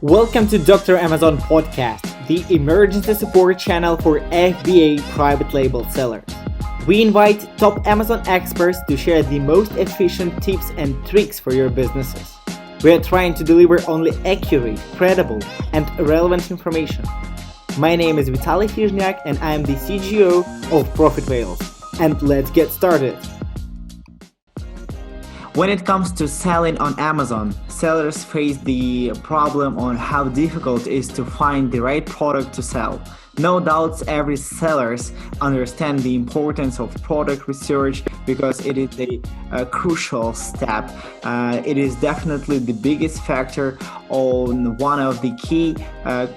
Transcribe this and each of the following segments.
Welcome to Dr. Amazon Podcast, the emergency support channel for FBA private label sellers. We invite top Amazon experts to share the most efficient tips and tricks for your businesses. We are trying to deliver only accurate, credible, and relevant information. My name is Vitaly Fizhniak and I am the CGO of Profit Whales. And let's get started. When it comes to selling on Amazon, sellers face the problem on how difficult it is to find the right product to sell. No doubts every sellers understand the importance of product research because it is a crucial step. It is definitely the biggest factor on one of the key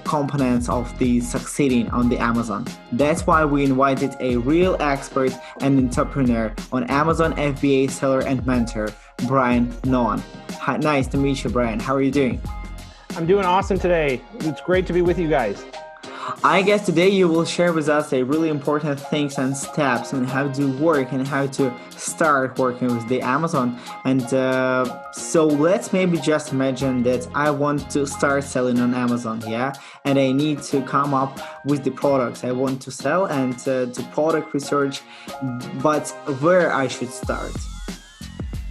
components of the succeeding on the Amazon. That's why we invited a real expert and entrepreneur on Amazon FBA seller and mentor, Brian Nolan. Hi, nice to meet you, Brian. How are you doing? I'm doing awesome today. It's great to be with you guys. I guess today you will share with us a really important things and steps and how to work and how to start working with the Amazon. And so let's maybe just imagine that I want to start selling on Amazon, yeah? And I need to come up with the products I want to sell and to product research, but where I should start.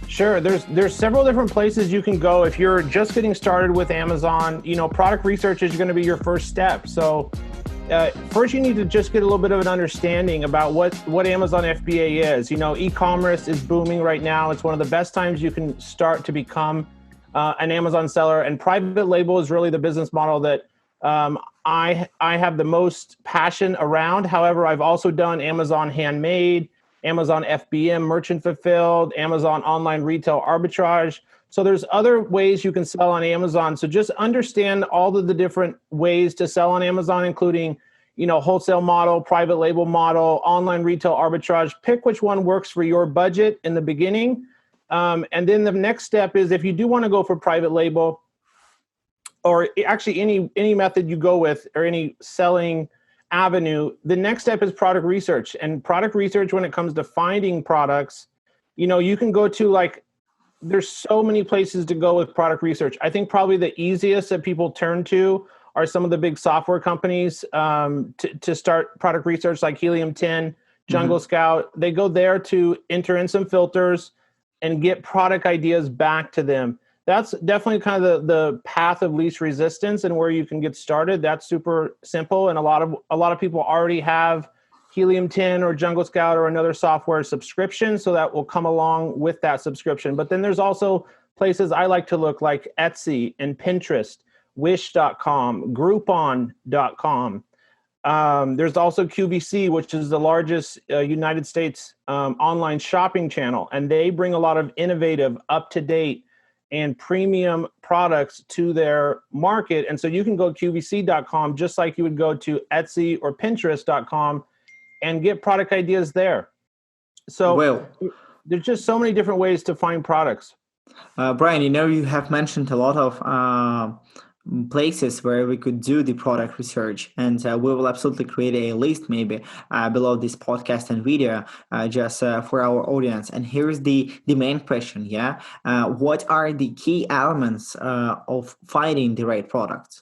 Sure, there's several different places you can go if you're just getting started with Amazon. Product research is going to be your first step. So first you need to just get a little bit of an understanding about what Amazon FBA is. E-commerce is booming right now. It's one of the best times you can start to become an Amazon seller, and private label is really the business model that I have the most passion around. However, I've also done Amazon handmade, Amazon FBM, merchant fulfilled, Amazon online retail arbitrage. So there's other ways you can sell on Amazon. So just understand all of the different ways to sell on Amazon, including, wholesale model, private label model, online retail arbitrage. Pick which one works for your budget in the beginning. And then the next step is if you do want to go for private label, or actually any method you go with or any selling avenue, the next step is product research. And product research, when it comes to finding products, you can go to there's so many places to go with product research. I think probably the easiest that people turn to are some of the big software companies to start product research, like Helium 10, Jungle Scout. They go there to enter in some filters and get product ideas back to them. That's definitely kind of the path of least resistance and where you can get started. That's super simple, and a lot of people already have Helium 10 or Jungle Scout or another software subscription, so that will come along with that subscription. But then there's also places I like to look, like Etsy and Pinterest, Wish.com, Groupon.com. There's also QVC, which is the largest United States online shopping channel, and they bring a lot of innovative, up-to-date, and premium products to their market. And so you can go QVC.com just like you would go to Etsy or Pinterest.com and get product ideas there. So there's just so many different ways to find products. Brian, you have mentioned a lot of places where we could do the product research, and we will absolutely create a list maybe below this podcast and video just for our audience. And here's the main question, what are the key elements of finding the right products?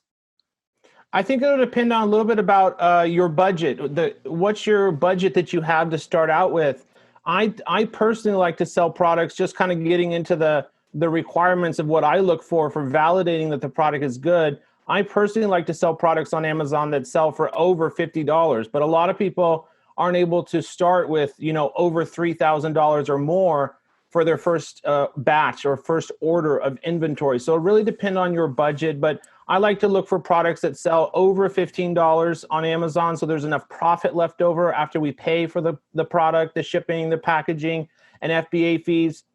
I think it'll depend on a little bit about your budget. What's your budget that you have to start out with? I personally like to sell products, just kind of getting into the requirements of what I look for validating that the product is good. I personally like to sell products on Amazon that sell for over $50, but a lot of people aren't able to start with, over $3,000 or more for their first batch or first order of inventory. So it really depends on your budget, but I like to look for products that sell over $15 on Amazon, so there's enough profit left over after we pay for the product, the shipping, the packaging, and FBA fees.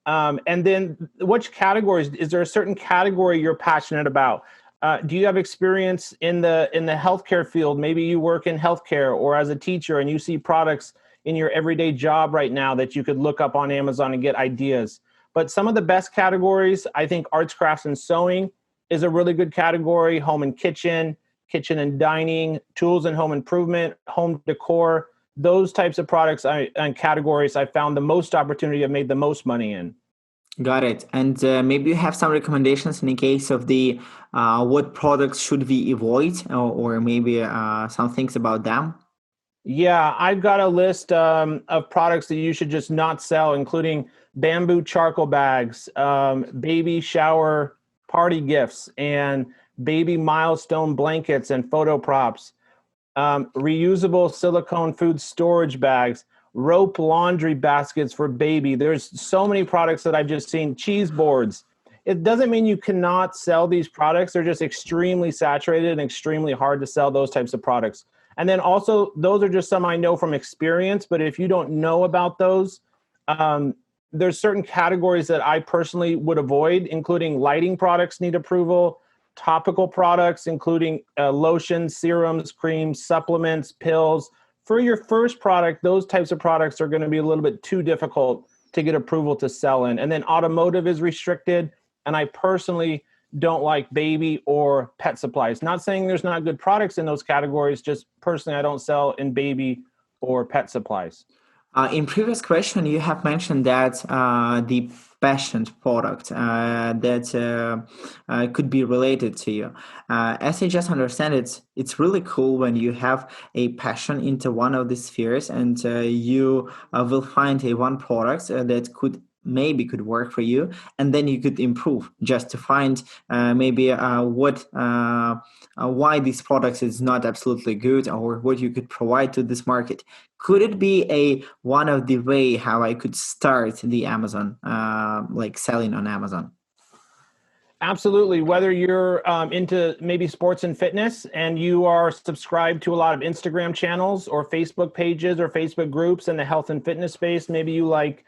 And then which categories? Is there a certain category you're passionate about? Do you have experience in the healthcare field? Maybe you work in healthcare or as a teacher and you see products in your everyday job right now that you could look up on Amazon and get ideas. But some of the best categories, I think arts, crafts, and sewing is a really good category. Home and kitchen and dining, tools and home improvement, home decor. Those types of products and categories I found the most opportunity, I've made the most money in. Got it. And maybe you have some recommendations in the case of the what products should we avoid, or maybe some things about them. Yeah, I've got a list of products that you should just not sell, including bamboo charcoal bags, baby shower party gifts, and baby milestone blankets and photo props, reusable silicone food storage bags, rope laundry baskets for baby. There's so many products that I've just seen, cheese boards. It doesn't mean you cannot sell these products. They're just extremely saturated and extremely hard to sell those types of products. And then also, those are just some I know from experience. But if you don't know about those, um, there's certain categories that I personally would avoid, including lighting products need approval, topical products, including lotions, serums, creams, supplements, pills. For your first product, those types of products are going to be a little bit too difficult to get approval to sell in. And then automotive is restricted. And I personally don't like baby or pet supplies. Not saying there's not good products in those categories, just personally, I don't sell in baby or pet supplies. In previous question, you have mentioned that the passion product that could be related to you. As I just understand it, it's really cool when you have a passion into one of the spheres, and you will find a one product that could work for you, and then you could improve just to find maybe what why this product is not absolutely good, or what you could provide to this market. Could it be a one of the way how I could start the Amazon, like selling on Amazon? Absolutely. Whether you're into maybe sports and fitness and you are subscribed to a lot of Instagram channels or Facebook pages or Facebook groups in the health and fitness space, maybe you like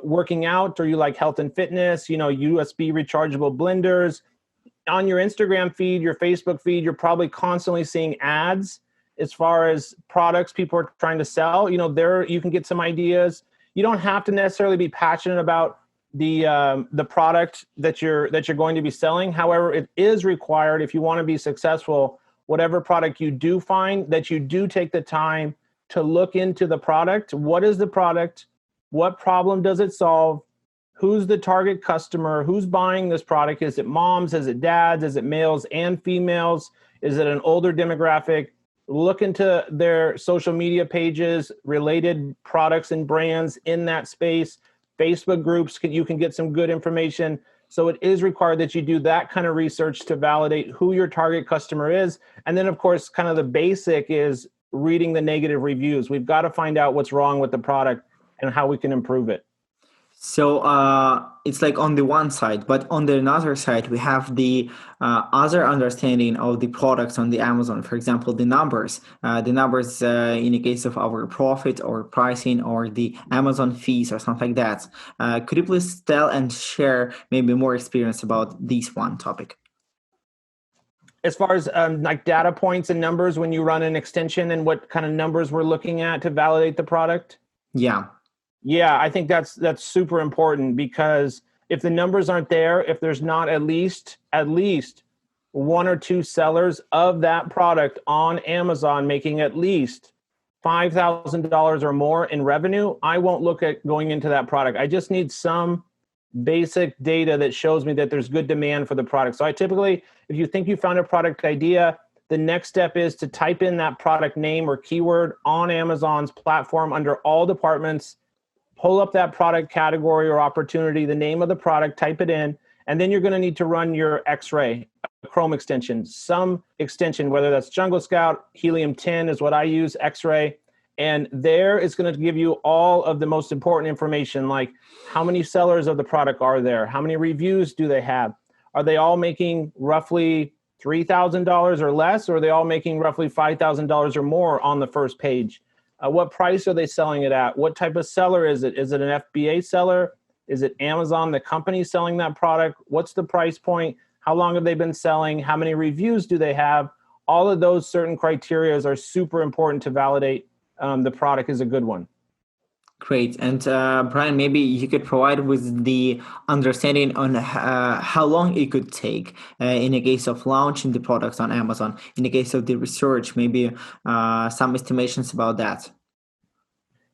working out or you like health and fitness, USB rechargeable blenders. On your Instagram feed, your Facebook feed, you're probably constantly seeing ads as far as products people are trying to sell. There you can get some ideas. You don't have to necessarily be passionate about the product that you're going to be selling. However, it is required if you want to be successful, whatever product you do find, that you do take the time to look into the product. What is the product? What problem does it solve? Who's the target customer? Who's buying this product? Is it moms? Is it dads? Is it males and females? Is it an older demographic? Look into their social media pages, related products and brands in that space. Facebook groups, you can get some good information. So it is required that you do that kind of research to validate who your target customer is. And then, of course, kind of the basic is reading the negative reviews. We've got to find out what's wrong with the product and how we can improve it. So it's like on the one side, but on the another side, we have the other understanding of the products on the Amazon. For example, the numbers in the case of our profit or pricing or the Amazon fees or something like that. Could you please tell and share maybe more experience about this one topic? As far as like data points and numbers when you run an extension and what kind of numbers we're looking at to validate the product? Yeah. Yeah, I think that's super important because if the numbers aren't there, if there's not at least one or two sellers of that product on Amazon making at least $5,000 or more in revenue, I won't look at going into that product. I just need some basic data that shows me that there's good demand for the product. So I typically, if you think you found a product idea, the next step is to type in that product name or keyword on Amazon's platform under all departments, pull up that product category or opportunity, the name of the product, type it in, and then you're going to need to run your X-ray, Chrome extension, some extension, whether that's Jungle Scout, Helium 10 is what I use, X-ray, and there it's going to give you all of the most important information, like how many sellers of the product are there, how many reviews do they have, are they all making roughly $3,000 or less, or are they all making roughly $5,000 or more on the first page? What price are they selling it at? What type of seller is it? Is it an FBA seller? Is it Amazon, the company selling that product? What's the price point? How long have they been selling? How many reviews do they have? All of those certain criteria are super important to validate the product is a good one. Great. And Brian, maybe you could provide with the understanding on how long it could take in the case of launching the products on Amazon, in the case of the research, maybe some estimations about that.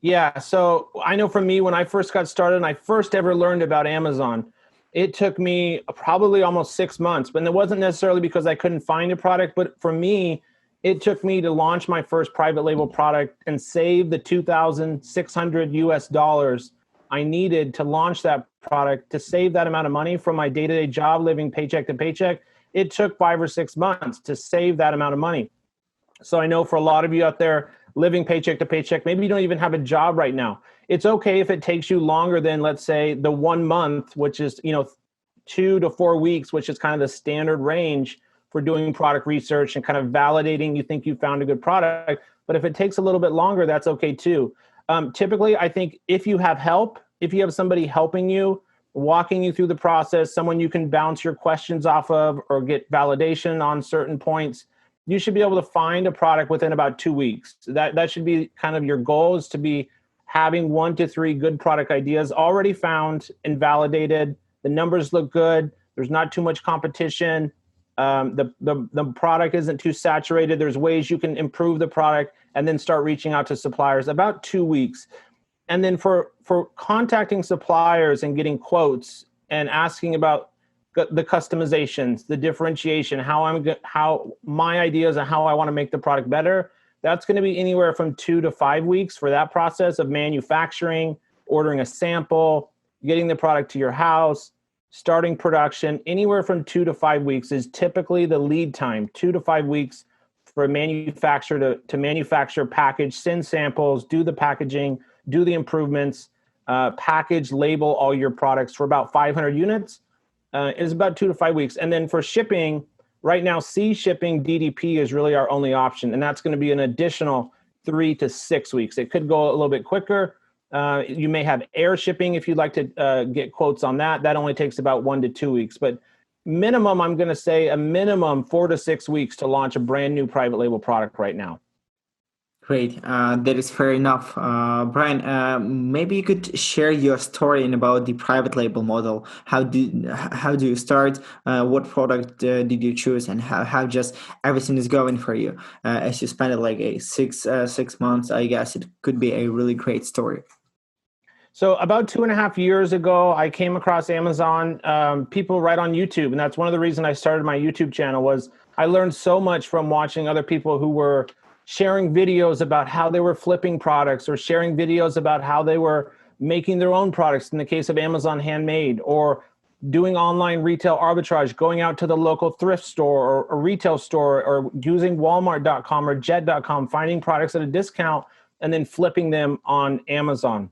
Yeah, so I know for me, when I first got started and I first ever learned about Amazon, it took me probably almost 6 months, but it wasn't necessarily because I couldn't find a product, but for me, it took me to launch my first private label product and save the 2,600 US dollars I needed to launch that product, to save that amount of money from my day-to-day job, living paycheck to paycheck. It took 5 or 6 months to save that amount of money. So I know for a lot of you out there living paycheck to paycheck, maybe you don't even have a job right now. It's okay if it takes you longer than, let's say, the 1 month, which is, 2 to 4 weeks, which is kind of the standard range for doing product research and kind of validating you think you found a good product. But if it takes a little bit longer, that's okay too. Typically, I think if you have help, if you have somebody helping you, walking you through the process, someone you can bounce your questions off of or get validation on certain points, you should be able to find a product within about 2 weeks. That should be kind of your goal, is to be having 1 to 3 good product ideas already found and validated. The numbers look good. There's not too much competition. The product isn't too saturated. There's ways you can improve the product, and then start reaching out to suppliers. About 2 weeks. And then for contacting suppliers and getting quotes and asking about the customizations, the differentiation, how my ideas and how I want to make the product better, that's going to be anywhere from 2 to 5 weeks for that process of manufacturing, ordering a sample, getting the product to your house, starting production. Anywhere from 2 to 5 weeks is typically the lead time. 2 to 5 weeks for a manufacturer to manufacture, package, send samples, do the packaging, do the improvements, package, label all your products for about 500 units. Is about 2 to 5 weeks. And then for shipping, right now, sea shipping DDP is really our only option. And that's going to be an additional 3 to 6 weeks. It could go a little bit quicker. You may have air shipping if you'd like to get quotes on that. That only takes about 1 to 2 weeks. But minimum, I'm going to say a minimum 4 to 6 weeks to launch a brand new private label product right now. Great. That is fair enough. Brian, maybe you could share your story in about the private label model. How do you start? What product did you choose, and how just everything is going for you? As you spent it like a 6 months, I guess it could be a really great story. So about 2.5 years ago, I came across Amazon, people right on YouTube. And that's one of the reasons I started my YouTube channel. Was I learned so much from watching other people who were sharing videos about how they were flipping products, or sharing videos about how they were making their own products, in the case of Amazon Handmade, or doing online retail arbitrage, going out to the local thrift store or a retail store, or using Walmart.com or Jet.com, finding products at a discount and then flipping them on Amazon.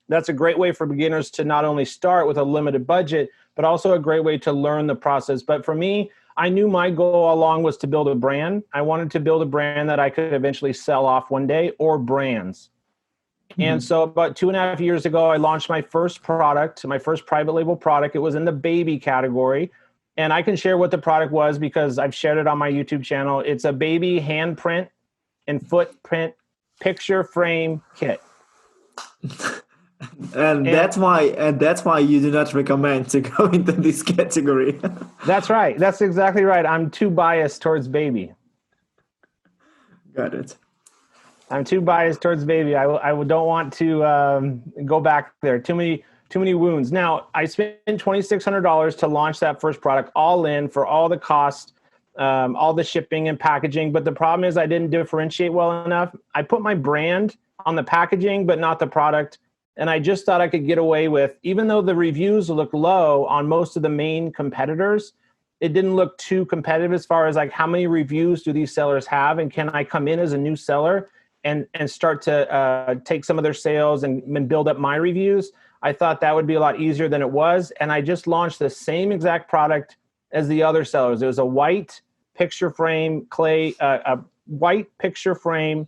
That's a great way for beginners to not only start with a limited budget, but also a great way to learn the process. But for me, I knew my goal all along was to build a brand. I wanted to build a brand that I could eventually sell off one day, or brands. And so about 2.5 years ago, I launched my first product, my first private label product. It was in the baby category. And I can share what the product was because I've shared it on my YouTube channel. It's a baby handprint and footprint picture frame kit. And that's why you do not recommend to go into this category. That's right. That's exactly right. I'm too biased towards baby. Got it. I'm too biased towards baby. I don't want to go back there. Too many wounds. Now, I spent $2,600 to launch that first product, all in, for all the cost, all the shipping and packaging. But the problem is I didn't differentiate well enough. I put my brand on the packaging, but not the product. And I just thought I could get away with, even though the reviews look low on most of the main competitors, it didn't look too competitive as far as like how many reviews do these sellers have, and can I come in as a new seller and start to take some of their sales and build up my reviews. I thought that would be a lot easier than it was. And I just launched the same exact product as the other sellers. It was a white picture frame clay, a white picture frame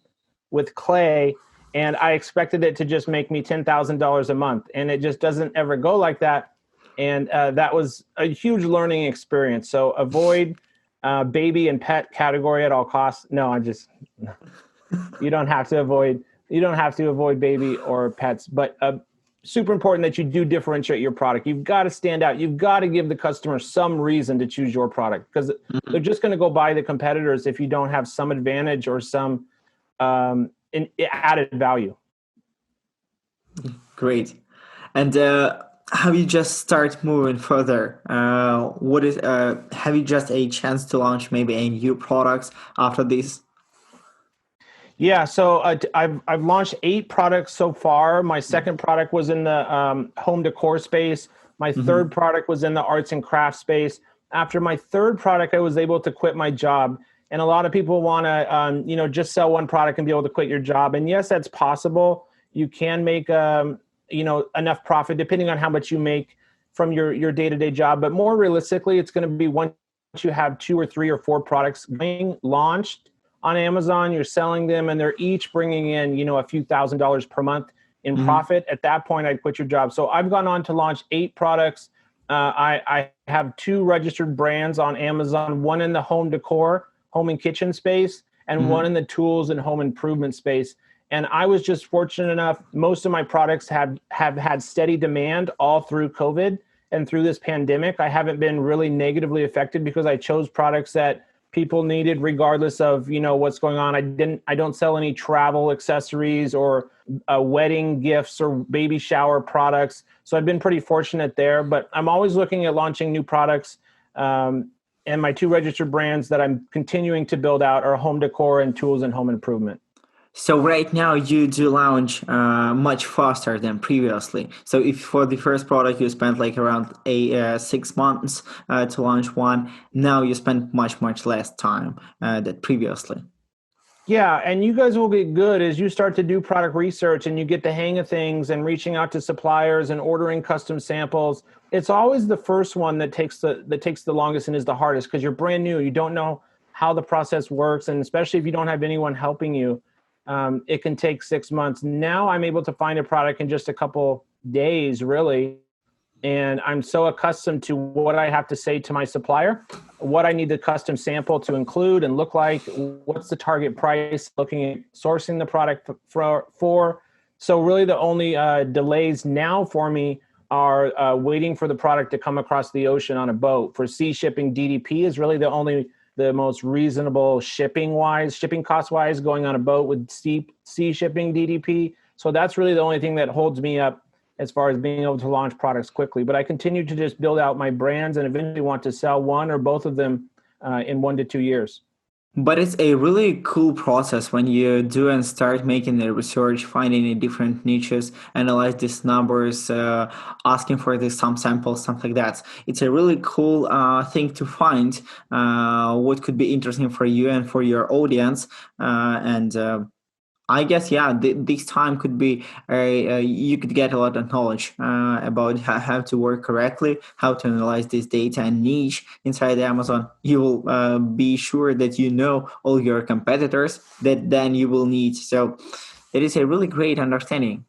with clay. And I expected it to just make me $10,000 a month. And it just doesn't ever go like that. And that was a huge learning experience. So avoid baby and pet category at all costs. No, you don't have to avoid baby or pets, but super important that you do differentiate your product. You've got to stand out. You've got to give the customer some reason to choose your product, because they're just going to go buy the competitors if you don't have some advantage or some added value. Great. And have you just start moving further? What is have you just a chance to launch maybe a new products after this? Yeah, so I've launched 8 products so far. My second product was in the home decor space. My third Hmm. product was in the arts and crafts space. After my third product, I was able to quit my job. And a lot of people want to, just sell one product and be able to quit your job. And yes, that's possible. You can make, enough profit depending on how much you make from your day to day job. But more realistically, it's going to be once you have 2 or 3 or 4 products being launched on Amazon, you're selling them, and they're each bringing in, a few $1,000s per month in Hmm. profit. At that point, I'd quit your job. So I've gone on to launch 8 products. I have 2 registered brands on Amazon, one in the home decor, home and kitchen space, and one Hmm. in the tools and home improvement space. And I was just fortunate enough, most of my products have had steady demand all through COVID and through this pandemic. I haven't been really negatively affected because I chose products that people needed regardless of what's going on. I don't sell any travel accessories or wedding gifts or baby shower products, so I've been pretty fortunate there. But I'm always looking at launching new products, and my 2 registered brands that I'm continuing to build out are home decor and tools and home improvement. So right now you do launch much faster than previously. So if for the first product you spent like around 6 months to launch one, now you spend much less time than previously. Yeah, and you guys will get good as you start to do product research and you get the hang of things and reaching out to suppliers and ordering custom samples. It's always the first one that takes the longest and is the hardest because you're brand new. You don't know how the process works, and especially if you don't have anyone helping you, it can take 6 months. Now I'm able to find a product in just a couple days, really, and I'm so accustomed to what I have to say to my supplier, what I need the custom sample to include and look like, what's the target price, looking at sourcing the product for. So really the only delays now for me are waiting for the product to come across the ocean on a boat. For sea shipping, DDP is really the most reasonable shipping cost wise, going on a boat with steep sea shipping DDP. So that's really the only thing that holds me up as far as being able to launch products quickly. But I continue to just build out my brands and eventually want to sell one or both of them in 1 to 2 years. But it's a really cool process when you do and start making the research, finding the different niches, analyze these numbers, asking for the some samples, something like that. It's a really cool thing to find what could be interesting for you and for your audience. And I guess yeah, this time could be you could get a lot of knowledge about how to work correctly, how to analyze this data and niche inside Amazon. You will be sure that you know all your competitors that then you will need. So it is a really great understanding.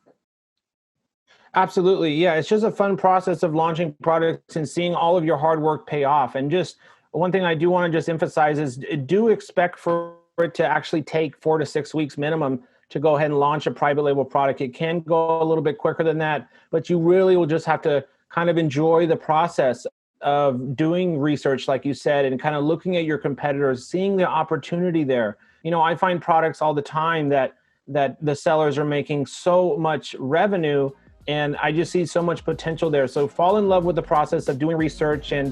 Absolutely. Yeah. It's just a fun process of launching products and seeing all of your hard work pay off. And just one thing I do want to just emphasize is do expect for it to actually take 4 to 6 weeks minimum to go ahead and launch a private label product. It can go a little bit quicker than that, but you really will just have to kind of enjoy the process of doing research, like you said, and kind of looking at your competitors, seeing the opportunity there. I find products all the time that the sellers are making so much revenue, and I just see so much potential there. So fall in love with the process of doing research, and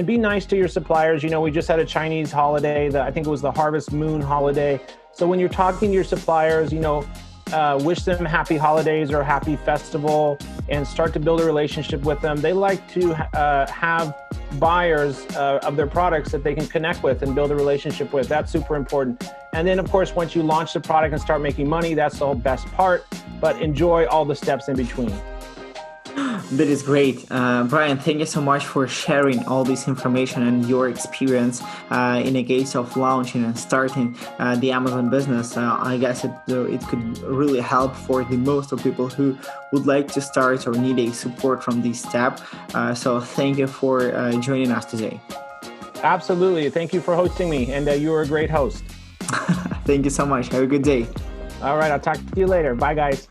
be nice to your suppliers. We just had a Chinese holiday, I think it was the Harvest Moon holiday. So when you're talking to your suppliers, wish them happy holidays or happy festival, and start to build a relationship with them. They like to have buyers of their products that they can connect with and build a relationship with. That's super important. And then, of course, once you launch the product and start making money, that's the best part. But enjoy all the steps in between. That is great. Brian, thank you so much for sharing all this information and your experience in the case of launching and starting the Amazon business. I guess it could really help for the most of people who would like to start or need a support from this step. So thank you for joining us today. Absolutely. Thank you for hosting me, and you were a great host. Thank you so much. Have a good day. All right. I'll talk to you later. Bye, guys.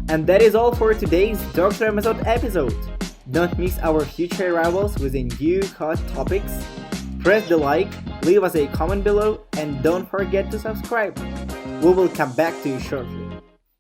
And that is all for today's Dr. Amazon episode. Don't miss our future arrivals with a new hot topics. Press the like, leave us a comment below, and don't forget to subscribe. We will come back to you shortly.